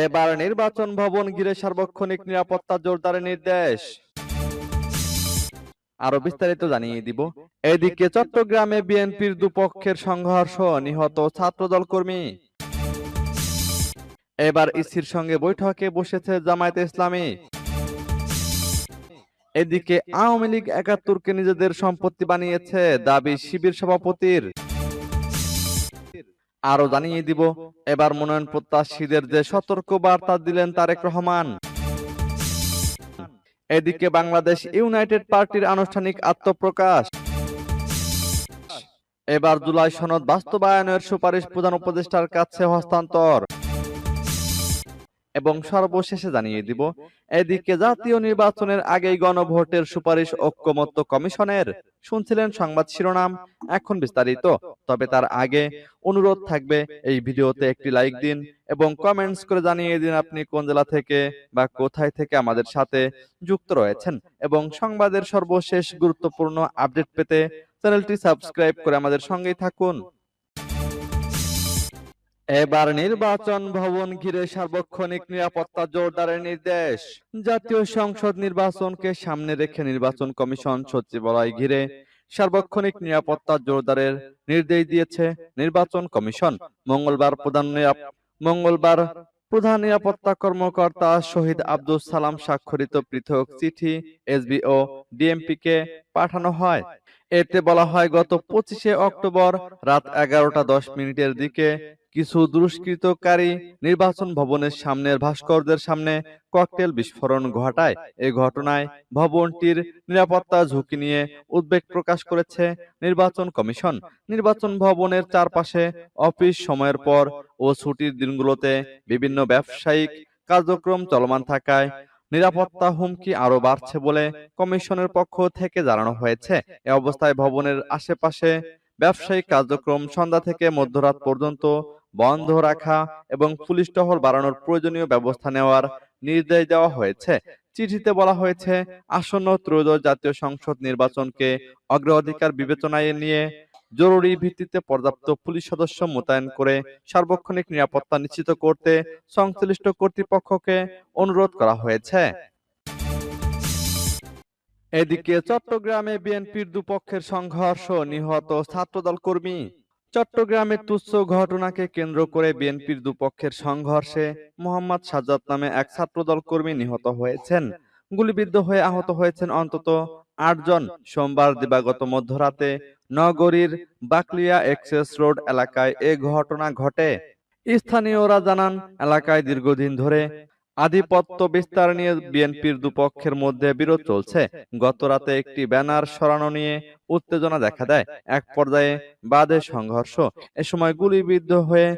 এবার নির্বাচন ভবন ঘিরে সার্বক্ষণিক নিরাপত্তা জোরদারের নির্দেশ। আরো বিস্তারিত জানিয়ে দিব। এদিকে চট্টগ্রামে বিএনপির দুপক্ষের সংঘর্ষ, নিহত ছাত্রদল কর্মী। এবার ইসির সঙ্গে বৈঠকে বসেছে জামায়াতে ইসলামী। এদিকে আওয়ামী লীগ ৭১কে নিজেদের সম্পত্তি বানিয়েছে, দাবি শিবির সভাপতির। আরো জানিয়ে দিব, এবার মনোনয়ন প্রত্যাশীদের যে সতর্ক বার্তা দিলেন তারেক রহমান। এদিকে বাংলাদেশ ইউনাইটেড পার্টির আনুষ্ঠানিক আত্মপ্রকাশ। এবার জুলাই সনদ বাস্তবায়নের সুপারিশ প্রধান উপদেষ্টার কাছে হস্তান্তর। এবং সর্বশেষে জানিয়ে দিব, এদিকে জাতীয় নির্বাচনের আগেই গণভোটের সুপারিশ ঐকমত্য কমিশনের। শুনছিলেন সংবাদ শিরোনাম, এখন বিস্তারিত। তবে তার আগে অনুরোধ থাকবে, এই ভিডিওতে একটি লাইক দিন এবং কমেন্টস করে জানিয়ে দিন আপনি কোন জেলা থেকে বা কোথায় থেকে আমাদের সাথে যুক্ত রয়েছেন। এবং সংবাদের সর্বশেষ গুরুত্বপূর্ণ আপডেট পেতে চ্যানেলটি সাবস্ক্রাইব করে আমাদের সঙ্গেই থাকুন। এবার নির্বাচন ভবন ঘিরে সার্বক্ষণিক নিরাপত্তা জোরদারের নির্দেশ। জাতীয় সংসদ নির্বাচনকে সামনে রেখে নির্বাচন কমিশন সচিবালয় ঘিরে সার্বক্ষণিক নিরাপত্তা জোরদারের নির্দেশ দিয়েছে নির্বাচন কমিশন। মঙ্গলবার প্রধান নিরাপত্তা কর্মকর্তা শহীদ আব্দুল সালাম স্বাক্ষরিত পৃথক চিঠি এসবি ও ডিএমপি কে পাঠানো হয়। এতে বলা হয়, গত 25শে অক্টোবর রাত 11টা 10 মিনিটের দিকে কিছু দুষ্কৃতকারী নির্বাচন ভবনের সামনের ভাস্কর্যের সামনে ককটেল বিস্ফোরণ ঘটায়। এই ঘটনায় ভবনটির নিরাপত্তা ঝুঁকি নিয়ে উদ্বেগ প্রকাশ করেছে নির্বাচন কমিশন। নির্বাচন ভবনের চারপাশে অফিস সময়ের পর ও ছুটির দিনগুলোতে বিভিন্ন ব্যবসায়িক কার্যক্রম চলমান থাকায় নিরাপত্তা হুমকি আরো বাড়ছে বলে কমিশনের পক্ষ থেকে জানানো হয়েছে। এ অবস্থায় ভবনের আশেপাশে ব্যবসায়িক কার্যক্রম সন্ধ্যা থেকে মধ্যরাত পর্যন্ত বন্ধ রাখা এবং পুলিশ টহল বাড়ানোর প্রয়োজনীয় ব্যবস্থা নেওয়ার নির্দেশ দেওয়া হয়েছে। চিঠিতে বলা হয়েছে, আসন্ন ত্রয়োদশ জাতীয় সংসদ নির্বাচনকে অগ্রাধিকার বিবেচনায় নিয়ে জরুরি ভিত্তিতে পর্যাপ্ত পুলিশ সদস্য মোতায়েন করে সার্বক্ষণিক নিরাপত্তা নিশ্চিত করতে সংশ্লিষ্ট কর্তৃপক্ষকে অনুরোধ করা হয়েছে। এদিকে চট্টগ্রামে বিএনপির দুপক্ষের সংঘর্ষ, নিহত ছাত্রদল কর্মী। চট্টগ্রামের তুচ্ছ ঘটনাকে কেন্দ্র করে বিএনপির দুপক্ষের সংঘর্ষে মোহাম্মদ সাজ্জাদ নামে এক ছাত্রদল কর্মী নিহত হয়েছেন। গুলিবিদ্ধ হয়ে আহত হয়েছেন অন্তত ৮ জন। সোমবার দিবাগত মধ্যরাতে নগরীর বাকলিয়া এক্সেস রোড এলাকায় এ ঘটনা ঘটে। স্থানীয়রা জানান, এলাকায় দীর্ঘদিন ধরে আধিপত্য বিস্তার নিয়ে বিএনপির দুপক্ষের মধ্যে বিরোধ চলছে। গত রাতে একটি ব্যানার সরানো নিয়ে উত্তেজনা দেখা দেয়। এক পর্যায়ে বাধে সংঘর্ষ। এ সময় গুলিবিদ্ধ হয়ে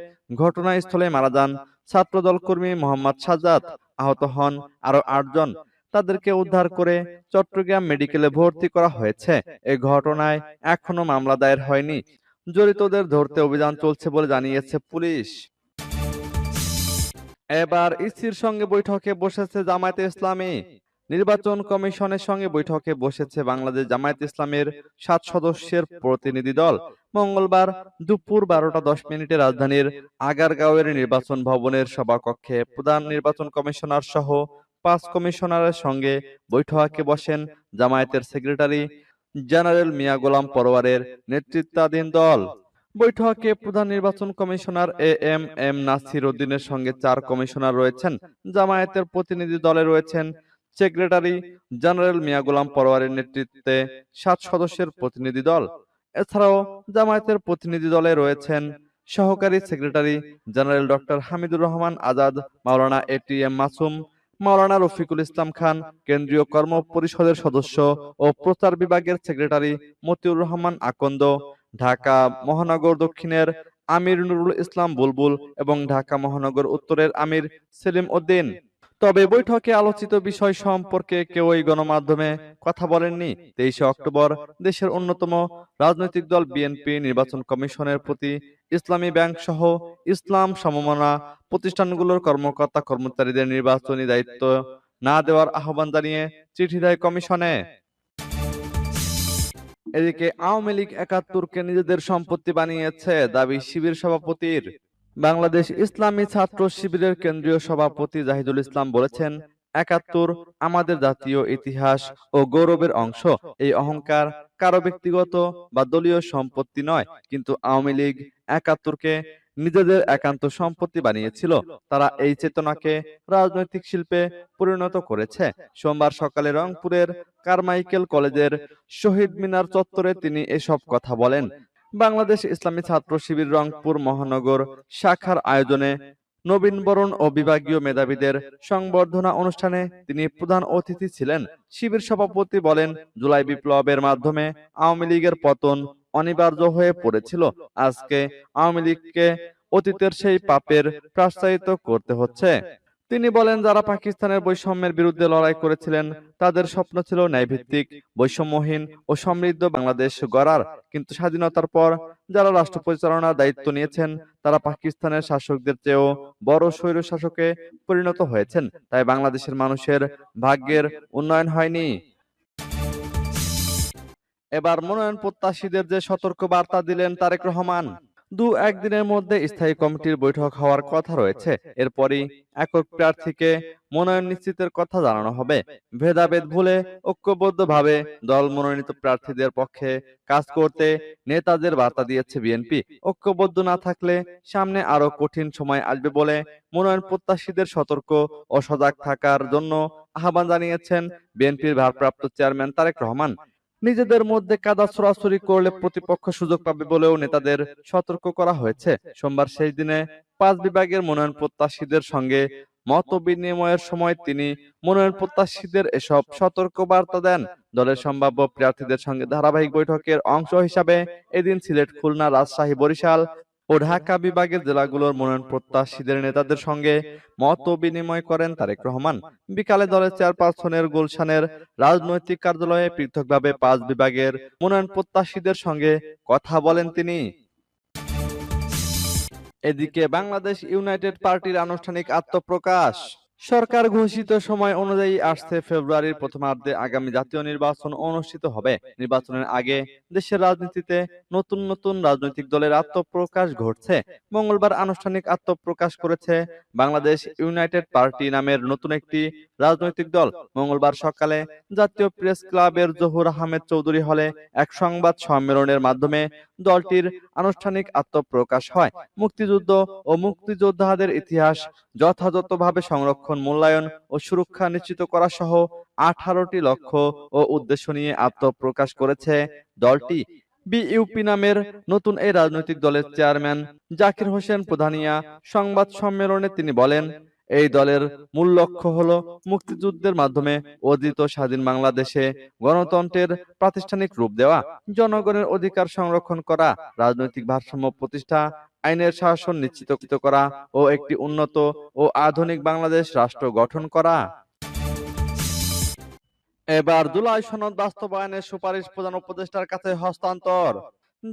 ঘটনাস্থলে মারা যান ছাত্রদল কর্মী মোহাম্মদ সাজ্জাদ। আহত হন আরো ৮ জন। তাদেরকে উদ্ধার করে চট্টগ্রাম মেডিকেলে ভর্তি করা হয়েছে। এই ঘটনায় এখনো মামলা দায়ের হয়নি। জড়িতদের ধরতে অভিযান চলছে বলে জানিয়েছে পুলিশ। এবার ইসির সঙ্গে বৈঠকে বসেছে জামায়াতে ইসলামী। নির্বাচন কমিশনের সঙ্গে বৈঠকে বসেছে বাংলাদেশ জামায়াতে ইসলামের ৭ সদস্যের প্রতিনিধি দল। মঙ্গলবার দুপুর ১২টা ১০ মিনিটে রাজধানীর আগারগাঁওয়ের নির্বাচন ভবনের সভাকক্ষে প্রধান নির্বাচন কমিশনার সহ ৫ কমিশনারের সঙ্গে বৈঠকে বসেন জামায়াতের সেক্রেটারি জেনারেল মিয়া গোলাম পরোয়ারের নেতৃত্বাধীন দল। বৈঠকে প্রধান নির্বাচন কমিশনার এম নাসির উদ্দিনের সঙ্গে ৪ কমিশনার রয়েছেন। জামায়াতের প্রতিনিধি দলে রয়েছেন সেক্রেটারি জেনারেল মিয়া গোলাম পরোয়ারের নেতৃত্বে ৭ সদস্যের প্রতিনিধি দল। এছাড়াও জামায়াতের প্রতিনিধি দলে রয়েছেন সহকারী secretary general doctor Hamidur Rahman Azad, মাওলানা এটিএম মাসুম, মাওলানা রফিকুল ইসলাম খান, কেন্দ্রীয় কর্ম পরিষদের সদস্য ও প্রচার বিভাগের সেক্রেটারি মতিউর রহমান আকন্দ, ঢাকা মহানগর দক্ষিণের আমির নুরুল ইসলাম বুলবুল এবং ঢাকা মহানগর উত্তরের আমির সেলিম উদ্দিন। তবে বৈঠকে আলোচিত বিষয় সম্পর্কে কেউই গণমাধ্যমে কথা বলেননি। ২৩শে অক্টোবর দেশের অন্যতম রাজনৈতিক দল বিএনপি নির্বাচন কমিশনের প্রতি ইসলামী ব্যাংক সহ ইসলাম সমমনা প্রতিষ্ঠানগুলোর কর্মকর্তা কর্মচারীদের নির্বাচনী দায়িত্ব না দেওয়ার আহ্বান জানিয়ে চিঠি দেয় কমিশনে। এদিকে আওয়ামী লীগ ৭১কে নিজেদের সম্পত্তি বানিয়েছে, দাবি শিবির সভাপতির। বাংলাদেশ ইসলামী ছাত্র শিবিরের কেন্দ্রীয় সভাপতি জাহিদুল ইসলাম বলেছেন, ৭১ আমাদের জাতীয় ইতিহাস ও গৌরবের অংশ। এই অহংকার কারো ব্যক্তিগত বা দলীয় সম্পত্তি নয়, কিন্তু আওয়ামী লীগ ৭১কে নিজেদের একান্ত সম্পত্তি বানিয়েছিল। তারা এই চেতনাকে রাজনৈতিক শিল্পে পরিণত করেছে। সোমবার সকালে রংপুরের কারমাইকেল কলেজের শহীদ মিনার চত্বরে তিনি এসব কথা বলেন। বাংলাদেশ ইসলামী ছাত্র শিবির রংপুর মহানগর শাখার আয়োজনে নবীনবরণ ও বিভাগীয় মেধাবীদের সংবর্ধনা অনুষ্ঠানে তিনি প্রধান অতিথি ছিলেন। শিবির সভাপতি বলেন, জুলাই বিপ্লবের মাধ্যমে আওয়ামী লীগের পতন অনিবার্য হয়ে পড়েছিল। আজকে আওয়ামী লীগকে অতীতের সেই পাপের প্রায়শ্চিত্ত করতে হচ্ছে। তিনি বলেন, যারা পাকিস্তানের বৈষম্যের বিরুদ্ধে লড়াই করেছিলেন তাদের স্বপ্ন ছিল ন্যায়ভিত্তিক, বৈষম্যহীন ও সমৃদ্ধ বাংলাদেশ গড়ার। কিন্তু স্বাধীনতার পর যারা রাষ্ট্র পরিচালনার দায়িত্ব নিয়েছেন তারা পাকিস্তানের শাসকদের চেয়েও বড় স্বৈর শাসকে পরিণত হয়েছেন। তাই বাংলাদেশের মানুষের ভাগ্যের উন্নয়ন হয়নি। এবার মনোনয়ন প্রত্যাশীদের যে সতর্ক বার্তা দিলেন তারেক রহমান। একদিনের মধ্যে স্থায়ী কমিটির বৈঠক হওয়ার কথা রয়েছে। এরপরই একক প্রার্থীকে মনোনয়ন নিশ্চিতের কথা জানানো হবে। ভেদাভেদ ভুলে ঐক্যবদ্ধভাবে দল মনোনীত প্রার্থীদের পক্ষে কাজ করতে নেতাদের বার্তা দিয়েছে বিএনপি। ঐক্যবদ্ধ না থাকলে সামনে আরো কঠিন সময় আসবে বলে মনোনয়ন প্রত্যাশীদের সতর্ক ও সজাগ থাকার জন্য আহ্বান জানিয়েছেন বিএনপির ভারপ্রাপ্ত চেয়ারম্যান তারেক রহমান। নিজেদের মধ্যে কাদা ছোড়াছুড়ি করলে প্রতিপক্ষ সুযোগ পাবে বলেও নেতাদের সতর্ক করা হয়েছে। সোমবার শেষ দিনে 5 বিভাগের মনোনয়ন প্রত্যাশীদের সঙ্গে মত বিনিময়ের সময় তিনি মনোনয়ন প্রত্যাশীদের এসব সতর্ক বার্তা দেন। দলের সম্ভাব্য প্রার্থীদের সঙ্গে ধারাবাহিক বৈঠকের অংশ হিসাবে এদিন সিলেট, খুলনা, রাজশাহী, বরিশাল ও ঢাকা বিভাগের জেলাগুলোর মনোনয়ন প্রত্যাশীদের নেতাদের সঙ্গে মত বিনিময় করেন তারেক রহমান। বিকালে দলের চেয়ারপারসনের গুলশানের রাজনৈতিক কার্যালয়ে পৃথকভাবে 5 বিভাগের মনোনয়ন প্রত্যাশীদের সঙ্গে কথা বলেন তিনি। এদিকে বাংলাদেশ ইউনাইটেড পার্টির আনুষ্ঠানিক আত্মপ্রকাশ। সরকার ঘোষিত সময় অনুযায়ী আসছে ফেব্রুয়ারির প্রথমার্ধে আগামী জাতীয় নির্বাচন অনুষ্ঠিত হবে। নির্বাচনের আগে দেশের রাজনীতিতে নতুন নতুন রাজনৈতিক দলের আত্মপ্রকাশ ঘটছে। মঙ্গলবার আনুষ্ঠানিক আত্মপ্রকাশ করেছে বাংলাদেশ ইউনাইটেড পার্টি নামের নতুন একটি রাজনৈতিক দল। মঙ্গলবার সকালে জাতীয় প্রেস ক্লাবের জহুর আহমেদ চৌধুরী হলে এক সংবাদ সম্মেলনের মাধ্যমে দলটির আনুষ্ঠানিক আত্মপ্রকাশ হয়। মুক্তিযুদ্ধ ও মুক্তিযোদ্ধাদের ইতিহাস যথাযথভাবে সংরক্ষণ, মূল্যায়ন ও সুরক্ষা নিশ্চিত করা সহ 18টি লক্ষ্য ও উদ্দেশ্য নিয়ে আত্মপ্রকাশ করেছে দলটি। বিইউপি নামের নতুন এই রাজনৈতিক দলের চেয়ারম্যান জাকির হোসেন প্রধানিয়া সংবাদ সম্মেলনে তিনি বলেন, এই দলের মূল লক্ষ্য হলো মুক্তিযুদ্ধের মাধ্যমে অর্জিত স্বাধীন বাংলাদেশে গণতন্ত্রের প্রাতিষ্ঠানিক রূপ দেওয়া, জনগণের অধিকার সংরক্ষণ করা, রাজনৈতিক ভারসাম্য প্রতিষ্ঠা, আইনের শাসন নিশ্চিত করা ও একটি উন্নত ও আধুনিক বাংলাদেশ রাষ্ট্র গঠন করা। এবার জুলাই সনদ বাস্তবায়নের সুপারিশ প্রধান উপদেষ্টার কাছে হস্তান্তর।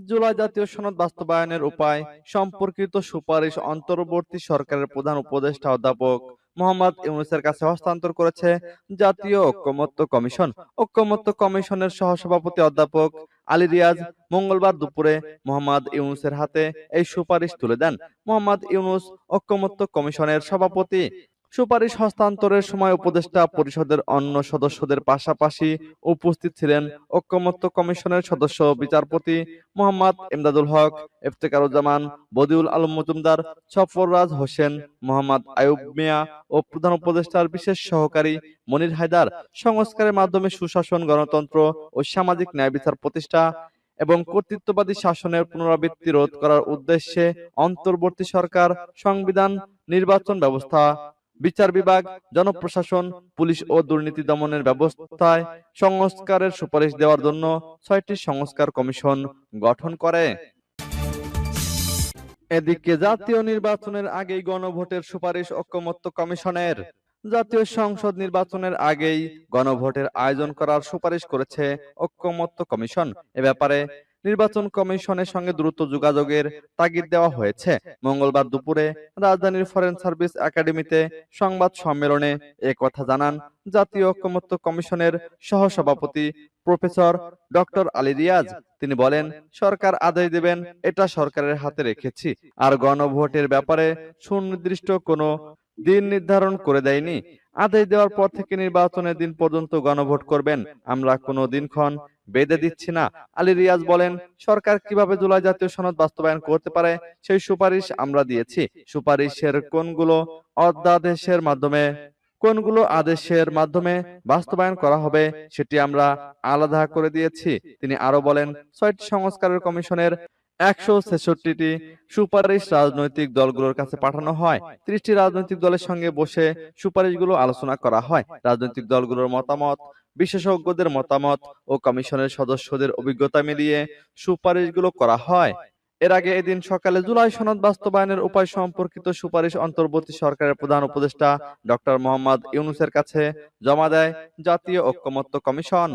জুলাই জাতীয় সনদ বাস্তবায়নের উপায় সম্পর্কিত সুপারিশ অন্তর্বর্তী সরকারের প্রধান উপদেষ্টা অধ্যাপক মোহাম্মদ ইউনূসের কাছে হস্তান্তর করেছে জাতীয় ঐকমত্য কমিশন। ঐকমত্য কমিশনের সহসভাপতি অধ্যাপক আলী রিয়াজ মঙ্গলবার দুপুরে মোহাম্মদ ইউনূসের হাতে এই সুপারিশ তুলে দেন। মোহাম্মদ ইউনূস ঐকমত্য কমিশনের সভাপতি। সুপারিশ হস্তান্তরের সময় উপদেষ্টা পরিষদের অন্য সদস্যদের পাশাপাশি উপস্থিত ছিলেন ঐকমত্য কমিশনের সদস্য বিচারপতি মোহাম্মদ এমদাদুল হক, ইফতেখারুজ্জামান, বদিউল আলম মজুমদার, সফররাজ হোসেন, মোহাম্মদ আইয়ুব মিয়া ও প্রধান উপদেষ্টার বিশেষ সহকারী মনির হায়দার। সংস্কারের মাধ্যমে সুশাসন, গণতন্ত্র ও সামাজিক ন্যায় বিচার প্রতিষ্ঠা এবং কর্তৃত্ববাদী শাসনের পুনরাবৃত্তি রোধ করার উদ্দেশ্যে অন্তর্বর্তী সরকার সংবিধান, নির্বাচন ব্যবস্থা, বিচার বিভাগ, জনপ্রশাসন, পুলিশ ও দুর্নীতি দমনের ব্যবস্থায় সংস্কারের সুপারিশ দেওয়ার জন্য 6টি সংস্কার কমিশন গঠন করে। এদিকে জাতীয় নির্বাচনের আগেই গণভোটের সুপারিশ ঐকমত্য কমিশনের। জাতীয় সংসদ নির্বাচনের আগেই গণভোটের আয়োজন করার সুপারিশ করেছে ঐকমত্য কমিশন। এ ব্যাপারে নির্বাচন কমিশনের সঙ্গে দ্রুত যোগাযোগের তাগিদ দেওয়া হয়েছে। মঙ্গলবার দুপুরে রাজধানীর ফরেন সার্ভিস একাডেমিতে সংবাদ সম্মেলনে একথা জানান জাতীয় ঐকমত্য কমিশনের সহসভাপতি প্রফেসর ডক্টর আলী রিয়াজ। তিনি বলেন, সরকার আদেশ দেবেন এটা সরকারের হাতে রেখেছি, আর গণভোটের ব্যাপারে সুনির্দিষ্ট কোনো দিন নির্ধারণ করে দেয়নি। আদেশ দেওয়ার পর থেকে নির্বাচনের দিন পর্যন্ত গণভোট করবেন, আমরা কোনো দিনক্ষণ বেঁধে দিচ্ছি না। আলী রিয়াজ বলেন, সরকার কিভাবে জুলাই জাতীয় সনদ বাস্তবায়ন করতে পারে সেই সুপারিশ আমরা দিয়েছি। সুপারিশের কোনগুলো আদেশের মাধ্যমে বাস্তবায়ন করা হবে সেটি আমরা আলাদা করে দিয়েছি। তিনি আরো বলেন, ৬টি সংস্কারের কমিশনের ১৬৬টি সুপারিশ রাজনৈতিক দলগুলোর কাছে পাঠানো হয়। ৩০টি রাজনৈতিক দলের সঙ্গে বসে সুপারিশগুলো আলোচনা করা হয়। রাজনৈতিক দলগুলোর মতামত, বিশেষজ্ঞদের মতামত ও কমিশনের সদস্যদের অভিজ্ঞতা মিলিয়ে সুপারিশগুলো করা হয়। এর আগে এদিন সকালে জুলাই সনদ বাস্তবায়নের উপায় সম্পর্কিত সুপারিশ অন্তর্বর্তী সরকারের প্রধান উপদেষ্টা ডক্টর মোহাম্মদ ইউনূসের কাছে জমা দেয় জাতীয় ঐকমত্য কমিশন।